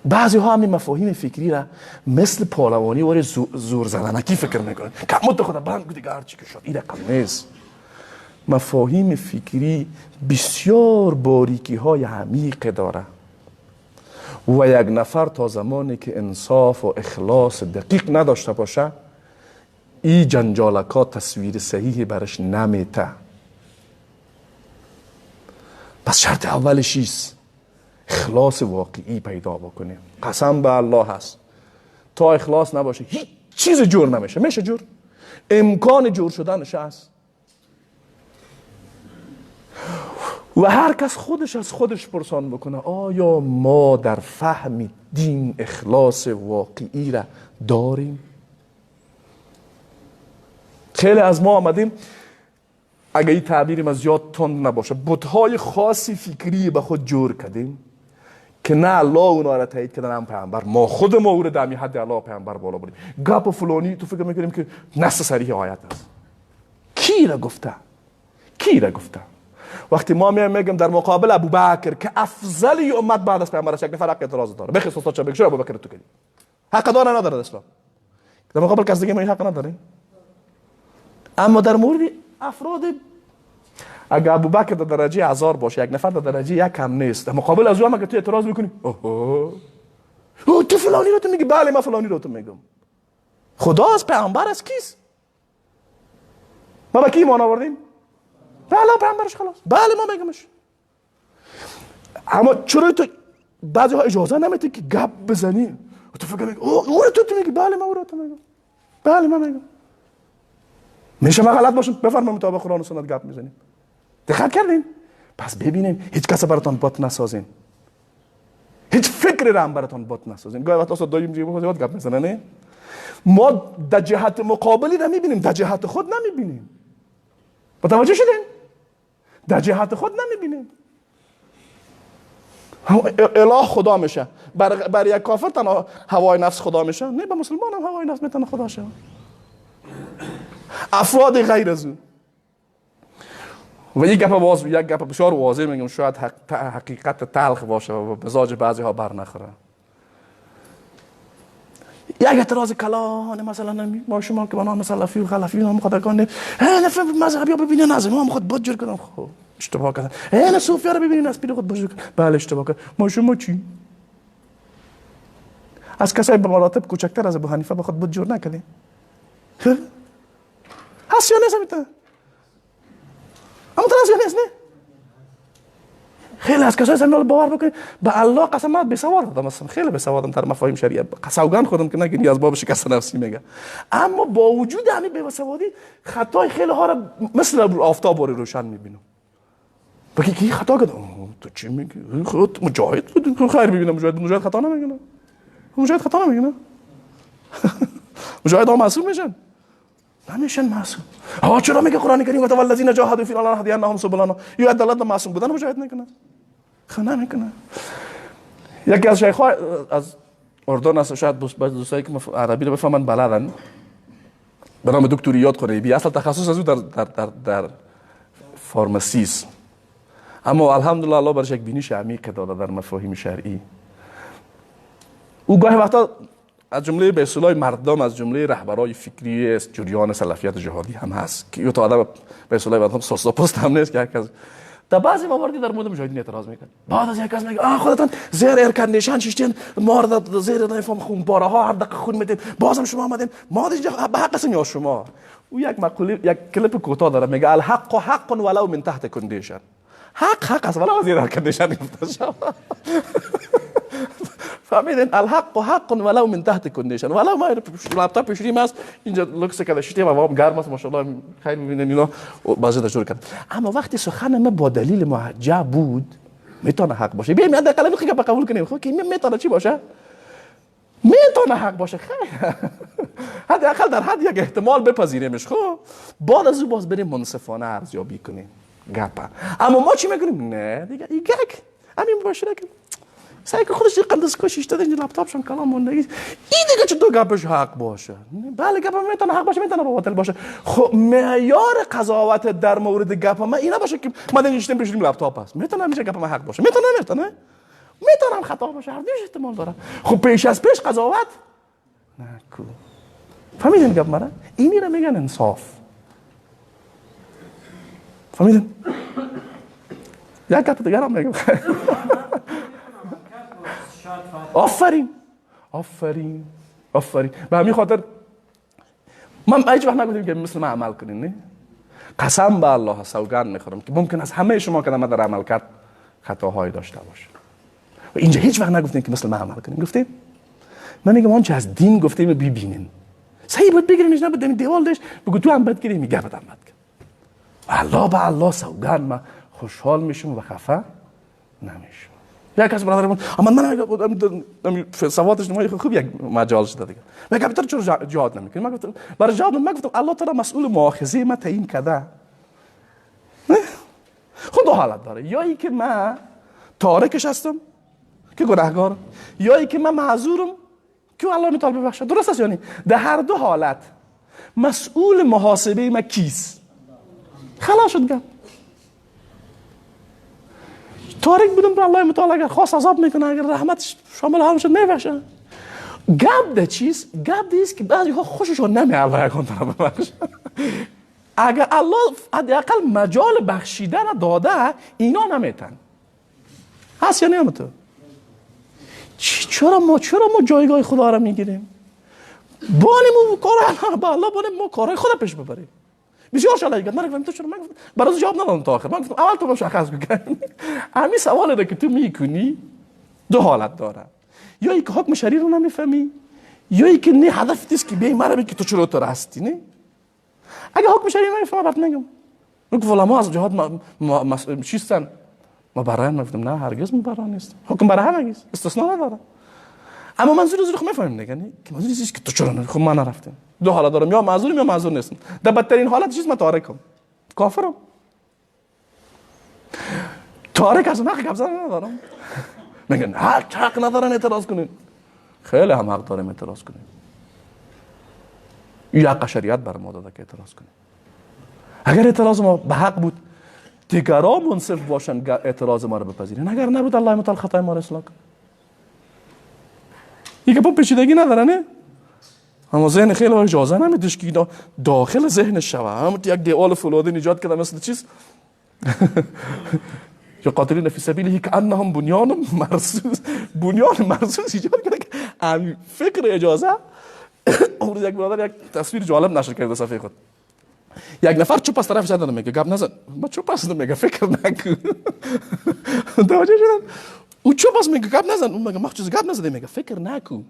بعضی ها همین مفاهیم فکری را مثل پالوانی و زور زدنکی فکر میکنن که مت خود بند دیگه هرچی که شد این رقم نیست. مفاهیم فکری بسیار باریکی های عمیق داره و یک نفر تا زمانی که انصاف و اخلاص دقیق نداشته باشه این جنجالکا تصویر صحیحی برش نمیته. پس شرط اولش ایست اخلاص واقعی پیدا بکنیم. قسم به الله هست تا اخلاص نباشه هیچ چیز جور نمیشه. میشه جور؟ امکان جور شدنش هست. و هر کس خودش از خودش پرسان بکنه آیا ما در فهم دین اخلاص واقعی را داریم؟ خیلی از ما آمدیم اگه این تعبیریم از یاد تند نباشه بت‌های خاصی فکری به خود جور کردیم که نه الله اونا را تایید کردن هم پیامبر ما خود ما او را در حد الله پیامبر بالا بریم. گپ فلانی تو فکر میکنیم که نص صریح آیت است. کی را گفته؟ کی را گفته؟ وقتی ما میگم در مقابل ابوبکر که افضلی امت بعد از پیامبر است یک نفر حق اعتراض داره بخیر استاد چه بگه ابوبکر تو کردی حق داره نداره اسلام در مقابل کس دیگه ما حق نداره. اما در مورد افراد اگه ابوبکر در درجه 1000 باشه یک نفر در درجه 1 هم نیست در مقابل از او هم اگه تو اعتراض میکنی تو فلانی رو تو میگی بله من فلانی رو تو میگم خدا از پیامبر از کیست؟ ما با کی ایمان آوردیم؟ بله پیامبرش خلاص بله ما میگمش. اما چرا تو بعضی ها اجازه نمیده که گپ بزنی تو فکر میگی او رو تو میگی بله من او رو تو میگم بله من میگم میشه ما غلط باشیم بفرمایید مطابق قرآن و سنت گپ میزنیم. دقت کردین؟ پس ببینین هیچ کس براتون بات نسازین هیچ فکری را هم براتون بات نسازین. گاهی وقت اصلا دایم میگه زیاد گپ میزنه نه ما در جهت مقابلی را میبینیم در جهت خود نمیبینیم. متوجه شدین؟ در جهت خود نمیبینیم. اله خدا میشه بر یک کافر تنها هوای نفس خدا میشه نه به مسلمان هم هوای نفس میتونه خدا شه. افراد غیر از اون و یک گپ بسیار واضح میگم شاید حقیقت تلخ باشه و مزاج بعضی ها بر نخوره. یک اعتراض کلان مثلا ما شما که بنام سلفی و خلفی هم خداگان نفهم مذهبی ها ببینین از ما خود بود جور کردم خب اشتباه کردن نه صوفی ها رو ببینین از پیر خود بود جور کردن بله اشتباه کردن. ما شما چی از کسای به مراتب کوچکتر از ابو حنیفه به خود بود جور نکردین هست یا نیست میتونه اما تناس یا نیست نه خیلی از کسای زمین باور بکنی به الله قسم من بی‌سواد دادم مثلا خیلی بی‌سوادم در مفاهیم شریعه سوگند خودم که نگیری از باب شکست نفسی میگه اما با وجود همین بی‌سوادی خطای خیلی ها را مثل آفتاب روشن میبینم بگی کی خطا کرد تو چی میگی خود مجاهد بود خیر ببینم مجاهد خطا نمیگه مجاهد خطا نمیگه مجاهد ها معصوم میشن نمیشن معصوم. چرا میگه قرآن کریم و والذین جاهدوا فینا لنهدینهم سبلنا یا دلالت معصوم بودن مجاهد میکنه خب نمیکنه. یکی از شیخ‌ها از اردن است، شاید دوستایی که عربی رو بفهمن بلدن، به نام دکتر ایاد قریبی. اصلا تخصص از او در فارماسیست، اما الحمدلله الله برش یک بینش عمیق داده در مفاهیم شرعی. او گاهی وقتا از جمله بیسولای مردم، از جمله رهبرای فکری جریان سلفیت جهادی هم هست که تا آدم بیسولای مردم سوستا پست هم نیست که هر کس در بعضی مواردی در مورد مجاهدین اعتراض میکنه. بعد از یک کس میگه خودتان زیر ایر کندیشن شیشتین، ما زیر نفهم خونپاره ها هر دقیقه خون میدیم، بازم شما آمدین، ما دیگه به حق هستیم یا شما. او یک مقوله، یک کلیپ کوتاه داره میگه الحق حق ولو من تحت کندیشن. حق است ولو زیر کندیشن گفته شما. فهمیدین؟ الحق حق ولو من تحت کندیشن. ولو ما لپتاپ پیشریم است اینجا لوکس کده شیتیم و گرم است ماشاءالله خیلی میبینین اینا بازی داشور کرد. اما وقتی سخن ما با دلیل موجه بود میتونه حق باشه. بیایم حداقل اینو که قبول کنیم. خب که میتونه چی باشه؟ میتونه حق باشه. خیر حداقل در حد یک احتمال بپذیریمش. خب بعد از او باز بریم منصفانه ارزیابی کنیم گپا. اما ما چی میگیم؟ نه دیگه این گک همین باشه که سعی که خودش قندس کشیش داده این لپتاپشون کلام موندگی این دیگه چه دو گپش حق باشه. بله گپ میتونه حق باشه، میتونه باطل باشه. خب معیار قضاوت در مورد گپ ما اینا باشه که ما نشستیم پیش لپتاپ است، میتونه میشه گپ ما حق باشه، میتونم خطا باشه، هر دوش احتمال داره. خب پیش از پیش قضاوت نکو. فهمیدین گپ مرا؟ اینی رو میگن انصاف. فهمیدین؟ یک گپ دیگه هم میگم. آفرین به همین خاطر من هیچ وقت نگفتیم که مثل ما عمل کنین. نه قسم به الله سوگند میخورم که ممکن است همه شما که در عمل کرد خطاهایی داشته باشه و اینجا هیچ وقت نگفتیم که مثل ما عمل کنین. گفتیم من میگم آنچه از دین گفتیم ببینین صحیح بود بگیرینش، نه بدین دیوال داشت بگو تو هم بد کردی میگه بدم بد کرد. الله به الله سوگند من خوشحال میشم و خفه نمیشم. یک کس برادرمون اما من سوادش نمایی خوب یک مجال شده دیگه. میگه کاپیتان چرا جهاد نمیکنی؟ من گفتم برای جهاد من گفتم الله تعالی مسئول مؤاخذه ما تعیین کرده. خود دو حالت داره، یا ای که من تارکش هستم که گناهگارم، یا ای که من معذورم که الله میتونه ببخشه. درست است یعنی در هر دو حالت مسئول محاسبه ما کیست؟ خلاص شد گفت تارک بودم بر الله متعال اگر خواست عذاب میکنه، اگر رحمتش شامل حال شد میبخشه. گپ ده چیز؟ گپ دیست که بعضی ها خوششون نمی الله یکان طرف ببخشه. اگر الله حداقل مجال بخشیدن داده اینا نمیتن. هست یا نه تو؟ چرا ما جایگاه خدا را میگیریم؟ بانیم کار با الله بانیم ما کارهای خدا پیش ببریم. بسیار شالله گفت من گفتم تو چرا؟ من گفتم برای جواب ندادم تا آخر. من گفتم اول تو مشخص کن. همین سوالی رو که تو میکنی دو حالت داره، یا اینکه حکم شرعی رو نمیفهمی، یا اینکه نه هدفت است که بیای مرا بگی که تو چرا تو هستی. نه اگه حکم شرعی نمیفهمی بعد نگم میگم فلان از جهاد چیستن ما برای من گفتم نه هرگز ما برای نیست، حکم برای همه است، استثنا نداره. اما منظور از رو میفهمیم دیگه، نه که منظور است که تو چرا خب من نرفتم. دو حالت دارم، یا معذورم یا معذور نیستم. در بدترین حالت چیز من تارکم، کافرم. تارک از حق قبضه ندارم. میگن حق ندارن اعتراض کنین. خیلی هم حق داریم اعتراض کنین. این حق شریعت بر ما داده که اعتراض کنین. اگر اعتراض ما به حق بود دیگران منصف باشن اعتراض ما رو بپذیرن، اگر نبود الله متعال خطای ما رو اصلاح کنه. این که با پیچیدگی نداره. نه اما ذهن خیلی اجازه نمیدهش که داخل ذهنش شوه. هم یک دیوال فولادی ایجاد کرده مثل چیز یا قاتلین فی سبیله که انهم بنیان مرصوص ایجاد کرده که همین فکر اجازه. اون یک برادر یک تصویر جالب نشر کرده صفحه خود. یک نفر چوب از طرف زدن میگه گپ نزن. ما چوب هستم میگه فکر نکن. توجه شدن؟ او چوب از میگه گپ نزن، اون میگه ما چیز گپ نزدیم، میگه فکر نکن.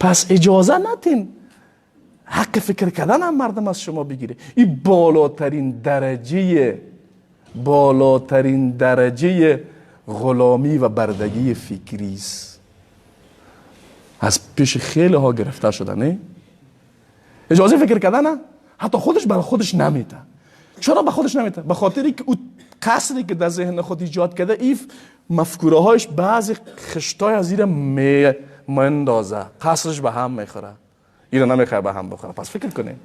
پس اجازه ندین حق فکر کردن هم مردم از شما بگیره. این بالاترین درجه غلامی و بردگی فکری است. از پیش خیلی ها گرفته شده. نه اجازه فکر کردن حتی خودش برای خودش نمیده. چرا به خودش نمیده؟ به خاطری که او قصری که در ذهن خود ایجاد کرده این مفکوره هایش بعضی خشتای از زیر مندازه، قصرش به هم میخوره، اینو نمیخواد به هم بخوره. پس فکر کنین،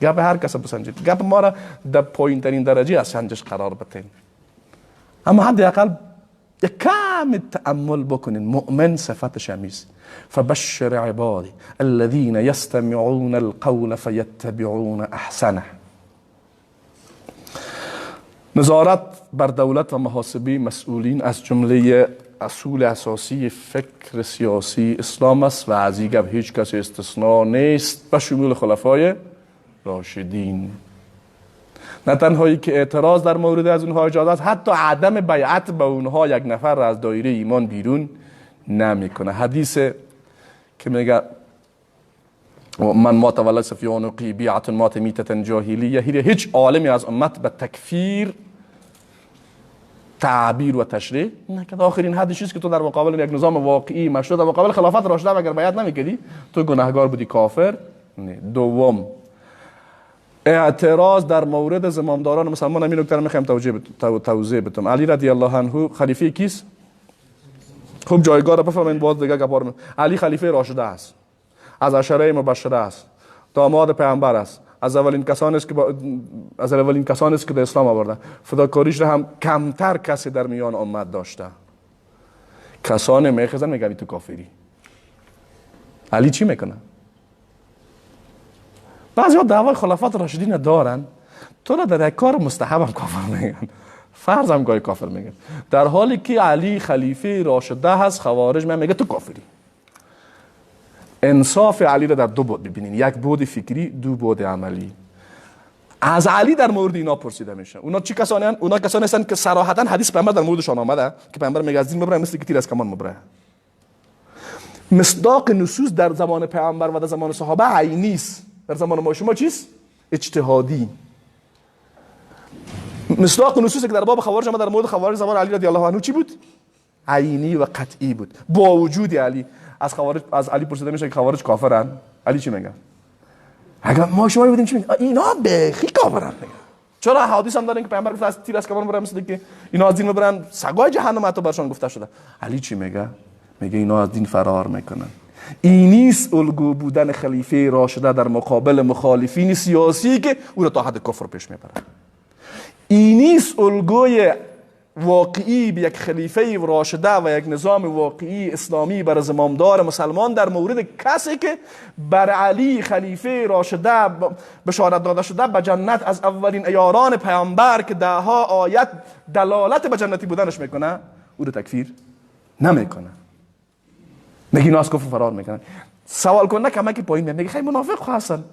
گپ هر کس بسنجید، گپ ما را در پایین ترین درجه از سنجش قرار بدین، اما حداقل یک کم تأمل بکنین. مؤمن صفتش همیست فبشر عبادی الذین یستمعون القول فیتبعون احسنه. نظارت بر دولت و محاسبه مسئولین از جمله اصول اساسی فکر سیاسی اسلام است و از این گپ هیچ کسی استثناء نیست به شمول خلفای راشدین. نه تنهایی که اعتراض در مورد از اونها اجازه است، حتی عدم بیعت به اونها یک نفر را از دایره ایمان بیرون نمیکنه. حدیث که میگه من مات وليس في عنقه بیعة مات میتة جاهلیه، هیچ عالمی از امت به تکفیر تعبیر و تشریح نکرد. آخرین حد چیزی که تو در مقابل یک نظام واقعی مشروع، در مقابل خلافت راشده اگر بیعت نمیکردی تو گناهکار بودی، کافر نه. دوم، اعتراض در مورد زمامداران مسلمان. همین نکته رو میخوایم توضیح بدم. علی رضی الله عنه خلیفه کیست؟ خوب جایگاه رو بفهمین، باز دیگه گپار. علی خلیفه راشده است، از عشره مبشره است، داماد پیامبر است، از اولین کسانی است که در اسلام آورده. فداکاریش را هم کمتر کسی در میان امت داشته. کسانی میخزن میگن تو کافری. علی چی میکنه؟ بعضی ها دعوای خلافت راشدین دارن، تو را در یک کار مستحب هم کافر میگن، فرض هم گاهی کافر میگن، در حالی که علی خلیفه راشده هست خوارج میگه تو کافری. انصاف علی را در دو بود ببینین، یک بود فکری، دو بود عملی. از علی در مورد اینا پرسیده میشه. اونا چی کسانی هستند؟ اونا کسانی هستند که صراحتا حدیث پیامبر در موردشان آمده که پیامبر میگه از دین مبره مثل که تیر از کمان مبره. مصداق نصوص در زمان پیامبر و در زمان صحابه عینی است، در زمان ما شما چیست؟ اجتهادی. مصداق نصوصی که در باب خوارج آمده در مورد خوارج زمان علی رضی الله عنه چی بود؟ عینی و قطعی بود. با وجود علی از علی پرسیده میشه که خوارج کافرن، علی چی میگه؟ اگر ما شما بودیم چی میگه؟ اینا بخی کافرن. چرا حدیث هم دارن که پیامبر گفت از تیر از کمان برن مثل که اینا از دین میبرن سگای جهنم حتی برشان گفته شده. علی چی میگه؟ میگه اینا از دین فرار میکنن. این نیست الگو بودن خلیفه راشده در مقابل مخالفین سیاسی که او را تا حد کفر پیش میبره. این نیست الگوی واقعی به یک خلیفه راشده و یک نظام واقعی اسلامی بر زمامدار مسلمان در مورد کسی که بر علی خلیفه راشده بشارت داده شده به جنت از اولین ایاران پیامبر که دهها آیت دلالت به جنتی بودنش میکنه، او را تکفیر نمیکنه. میگه اینا از کفر فرار میکنن. سوال کنه کمکی پایین میگه خیلی منافق هستن.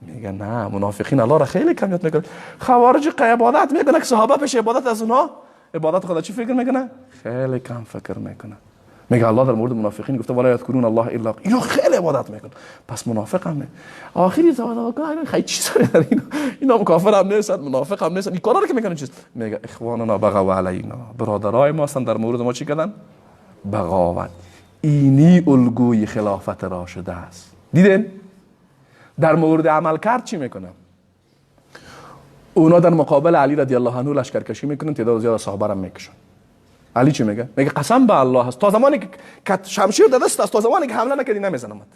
میگه نه، منافقین الله را خیلی کمیت میکنن. خوارج عبادت میکنن که صحابه پیش عبادت از اونها عبادت خدا چی فکر میکنه؟ خیلی کم فکر میکنه. میگه الله در مورد منافقین گفته ولا یذکرون الله الا اینا خیلی عبادت میکنن، پس منافق هم نه. آخری زمان خیلی چیزا در اینا کافر هم نیستن، منافق هم نیستن. این کارا رو که میکنن چیست؟ میگه اخواننا بغوا علینا، برادرای ما هستن در مورد ما چی کردن؟ بغاوت. اینی الگوی خلافت راشده است. دیدین؟ در مورد عمل کرد چی میکنن؟ اونا در مقابل علی رضی الله عنه لشکرکشی میکنن، تعداد زیاد صحابه را میکشن. علی چی میگه؟ میگه قسم به الله است تا زمانی که شمشیر در دست است، تا زمانی که حمله نکردی نمیزنمت.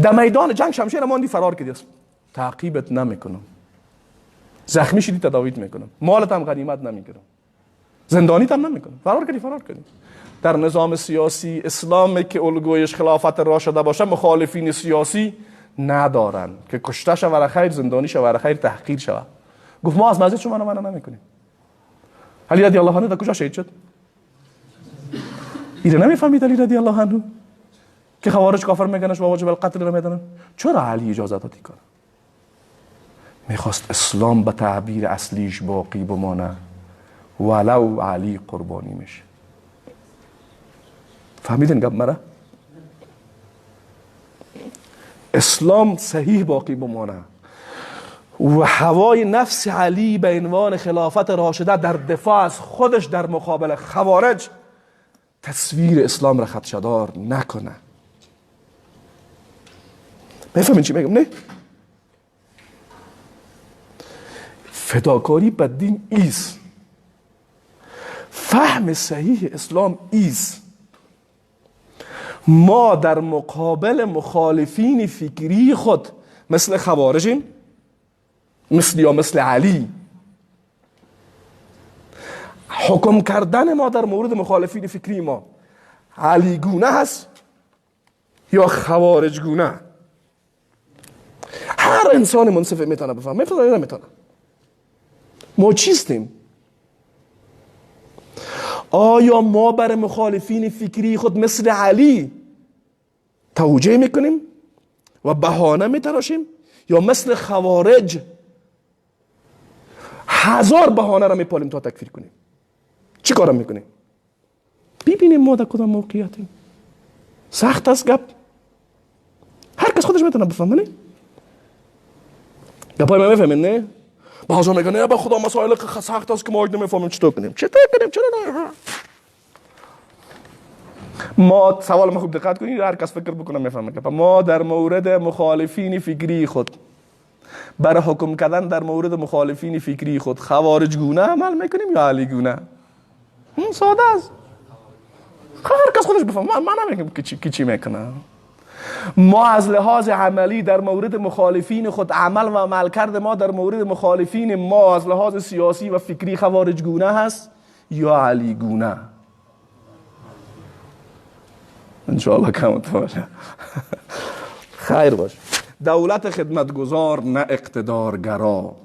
در میدان جنگ شمشیر ماندی فرار کردی، تعقیبت نمیکنم. زخمی شدی تداویت میکنم. مالت هم غنیمت نمیگیرم. زندانیت هم نمیکنم. فرار کردی. در نظام سیاسی اسلامی که الگویش خلافت راشده باشه مخالفین سیاسی ندارن که کشته شود خیر، زندانی شود خیر، تحقیر شود. گفت ما از مزید شما رو منع نمیکنیم. علی رضی الله عنه در کجا شهید شد؟ ایره نمیفهمید علی رضی الله عنه که خوارج کافر میگنش و واجب القتل رو میدونن؟ چرا علی اجازه داد این کار؟ میخواست اسلام به تعبیر اصلیش باقی بمانه، ولو علی قربانی میشه. فهمیدین گپ مرا؟ اسلام صحیح باقی بمانه و هوای نفس علی به عنوان خلافت راشده در دفاع از خودش در مقابل خوارج تصویر اسلام را خدشه‌دار نکنه. میفهمین چی میگم؟ نه؟ فداکاری به دین ایست. فهم صحیح اسلام ایست. ما در مقابل مخالفین فکری خود مثل خوارجیم، مثل علی. حکم کردن ما در مورد مخالفین فکری ما علی گونه هست یا خوارج گونه؟ هر انسان منصف میتونه بفهمه، میتونه یا نمیتونه. ما چیستیم؟ آیا ما بر مخالفین فکری خود مثل علی توجیه میکنیم و بهانه میتراشیم، یا مثل خوارج هزار بهانه را میپالیم تا تکفیر کنیم؟ چی کارم میکنیم؟ ببینیم ما در کدام موقعیتیم. سخت است گپ، هر کس خودش میتونه بفهمه. نه گپای ما میفهمین؟ نه بعضا میگن نه با خدا مسائل سخت است که ما نمیفهمیم. چطور کنیم؟ چرا نه؟ ما سوال ما خوب دقت کنید، هر کس فکر بکنه میفهمه. ما در مورد مخالفین فکری خود، برای حکم کردن در مورد مخالفین فکری خود خوارج گونه عمل میکنیم یا علی گونه؟ ساده است، هر کس خودش بفهمه. من نمیگم که چی میکنه. ما از لحاظ عملی در مورد مخالفین خود، عمل و عمل کرده ما در مورد مخالفین ما از لحاظ سیاسی و فکری خوارج گونه هست یا علی گونه؟ انشاءالله کمت باشه. خیر باشه. دولت خدمتگزار نه اقتدارگرا.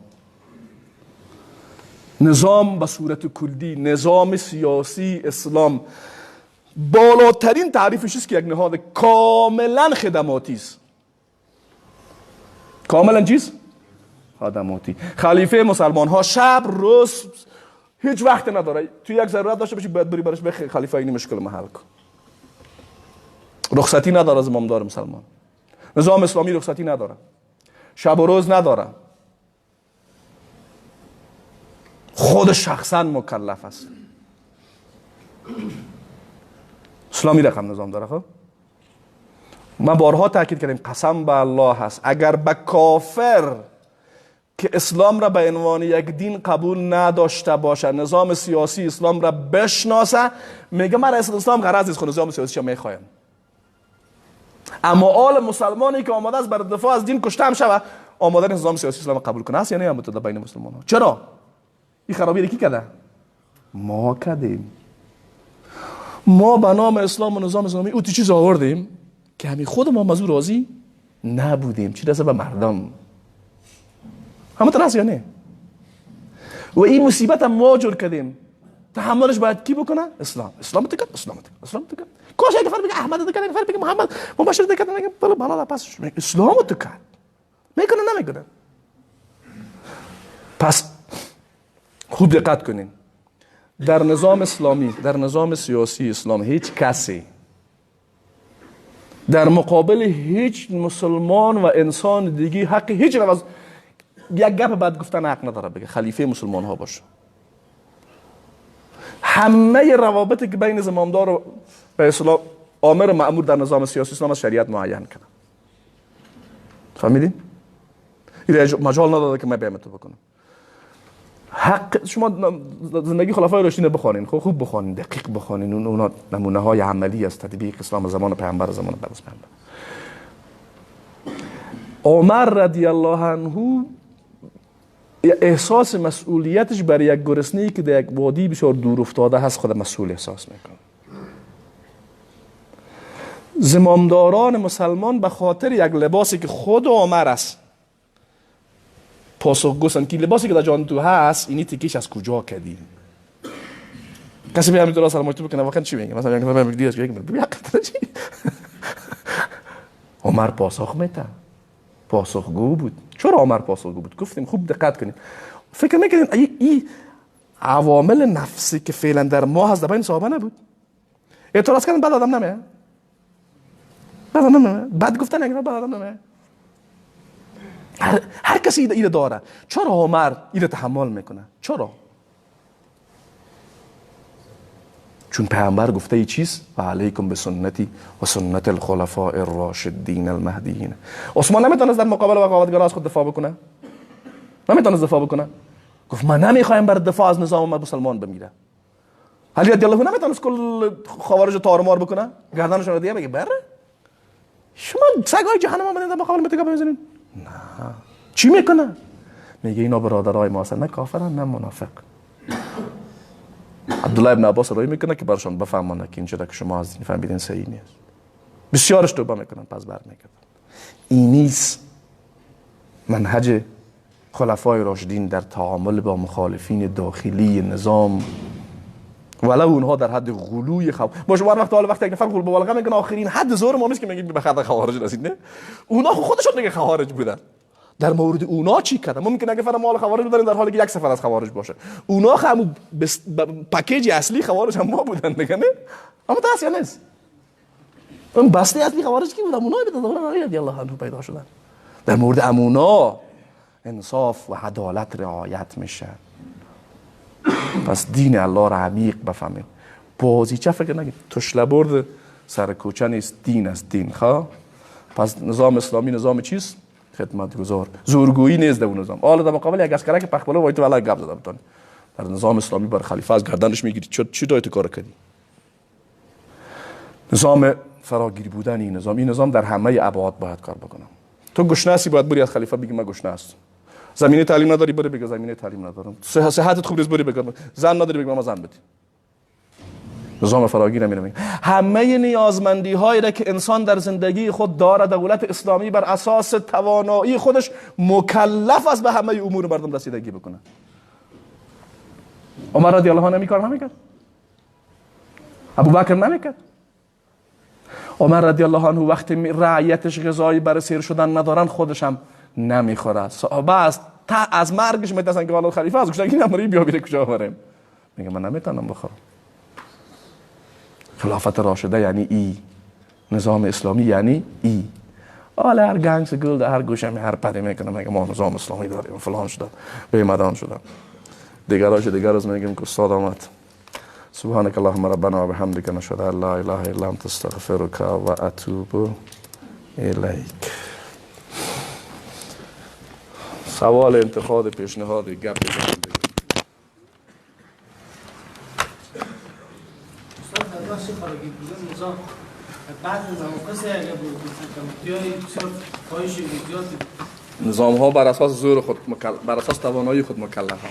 نظام به صورت کلی، نظام سیاسی اسلام بالاترین تعریفش است که یک نهاد کاملا خدماتی است. کاملا چیز؟ خدماتی. خلیفه مسلمان ها شب روز هیچ وقت نداره. توی یک ضرورت داشته باشی باید بری برش بخی خلیفه این مشکل محل کن. رخصتی نداره زمامدار مسلمان. نظام اسلامی رخصتی نداره، شب و روز نداره. خود شخصا مکلف است. اسلامی رقم نظام داره. خب ما بارها تاکید کردیم، قسم به الله هست اگر به کافر که اسلام را به عنوان یک دین قبول نداشته باشه، نظام سیاسی اسلام را بشناسه، میگه من رئیس اسلام غرض نیست، خود نظام سیاسی میخوایم. اما آل مسلمانی که آماده است بر دفاع از دین کشته هم شوه، آماده نظام سیاسی اسلام قبول کنه است یا نه؟ متضاد بین مسلمان ها. چرا این خرابی رو کی کرده؟ ما کردیم. ما به نام اسلام و نظام اسلامی او چیز آوردیم که همین خود ما مزور راضی نبودیم، چی رسه به مردم. همه ترس یا نه؟ و این مصیبت هم ما جور کردیم. تحملش باید کی بکنه؟ اسلام. اسلام تکن، اسلام تکن، اسلام تکن. کوش اگه فرق بگه احمد تکن، فرق بگه محمد، مبشر تکن، میگه بالا پسش اسلام تکن. میکنه نمیکنه. پس خوب دقت کنین. در نظام اسلامی، در نظام سیاسی اسلام، هیچ کسی در مقابل هیچ مسلمان و انسان دیگه حق هیچ روز یک گپ بعد گفتن حق نداره بگه خلیفه مسلمان ها باشه. همه روابطی که بین زمامدار و اسلام، آمر مأمور در نظام سیاسی اسلام از شریعت معین کنه. فهمیدین؟ این مجال نداره که من بیام تو بکنم. حق شما زندگی خلفای راشدین بخوانین، خوب بخوانین، دقیق بخوانین. اونا نمونه های عملی از تطبیق اسلام زمان پیامبر، زمان بعد از پیامبر. عمر رضی الله عنه احساس مسئولیتش برای یک گرسنه‌ای که در یک وادی بسیار دور افتاده هست خود مسئول احساس میکنه. زمامداران مسلمان به خاطر یک لباسی که خود عمر است پاسخگوشن که لباسی که در جان تو هست اینی تکیش از کجا کردی؟ کسی به همین طور سلام تو بکنه واقعا چی میگه؟ مثلا یک نفر میگه دیگه ببین چی؟ عمر پاسخ میده. پاسخگو بود. چرا عمر پاسخگو بود؟ گفتیم خوب دقت کنید. فکر میکنین این عوامل نفسی که فعلا در ما هست در بین صحابه نبود؟ اعتراض کردن بعد آدم نمیه؟ بعد گفتن اگه بعد آدم نمیه؟ هر کسی ایده داره. چرا عمر ایده تحمل میکنه؟ چرا؟ چون پیامبر گفته ای چیز و علیکم به سنتی و سنت الخلفاء الراشدین المهدیین. عثمان نمیتونست در مقابل وقاحتگرا از خود دفاع بکنه؟ نمیتونست دفاع بکنه؟ گفت من نمیخوایم بر دفاع از نظام مسلمان بمیره. علی رضی الله عنه نمیتونست کل خوارج رو تارمار بکنه، گردنشون رو دیگه بگه بره شما سگای جهنم آمدین در مقابل متکا بزنین. نه چی میکنه؟ میگه اینا برادرای ما هستن، نه کافرن نه منافق. عبدالله ابن عباس روی میکنه که برشان بفهمونه که این چیزا که شما از دین فهمیدین صحیح نیست. بسیارش توبه میکنن پس برمیگردن. این نیست منهج خلفای راشدین در تعامل با مخالفین داخلی نظام، ولو اونها در حد غلوی باشه. وقتی یک نفر غلو مبالغه میکنه آخرین حد زور ما نیست که میگیم به خط خوارج رسید. نه اونها خودشون دیگه خوارج بودن. در مورد اونا چی کردن؟ ممکنه اگه فرام مال خوارج بودن در حالی که یک سفر از خوارج باشه. اونا هم پکیج اصلی خوارج هم ما بودن دیگه. نه اما تاثیر نیست. اون بسته اصلی خوارج کی بودن؟ اونا بودن. رضی الله عنه پیدا شدن. در مورد امونا انصاف و عدالت رعایت میشه. پس دین الله را عمیق بفهمید. بازی چه فکر نگید توشله برد سر کوچه نیست، دین است دین. خواه پس نظام اسلامی نظام چیست؟ خدمتگزار. زورگویی نیست در اون نظام. حالا در مقابل یک اسکره که پخباله وایت والله گپ زده بتون در نظام اسلامی بر خلیفه از گردنش میگیری چی دایت کار کردی؟ نظام فراگیری بودن این نظام در همه ابعاد باید کار بکنه. تو گشنه هستی باید بری از خلیفه بگی من گشنه هستم. زمینه تعلیم نداری بری بگی زمینه تعلیم ندارم. صحتت خوب نیست بری بگی زن نداری بگی ما زن بدی. نظام فراگیر نمیره. همه نیازمندی هایی را که انسان در زندگی خود داره دولت اسلامی بر اساس توانایی خودش مکلف است به همه امور مردم رسیدگی بکنه. عمر رضی الله عنه نمیکار نمیکرد. ابوبکر نمیکرد. عمر رضی الله عنه وقتی رعیتش غذایی برای سیر شدن ندارن خودش هم نمیخوره. صحابه است تا از مرگش میتونن که والا خلیفه از گوشتگی نماری بیا بیره کجا بریم. میگه من نمیتونم بخورم. خلافت راشده یعنی ای، نظام اسلامی یعنی ای. حالا هر گنگس گل در هر گوشه هر پدی میکنه میگه ما نظام اسلامی داریم فلان شده به مدان شده. دیگر از میگیم که استاد آمد. سبحانك اللهم ربنا وبحمدك نشهد ان لا اله الا انت استغفرك واتوب الیک. سوال انتقاد پیشنهاد گپ بزنید. راست فراگیر بودن نظام بعد نواقص اگر بود کمیته‌های بسیار کاهش زیاد نظام ها بر اساس زور خود بر اساس توانایی خود مکلف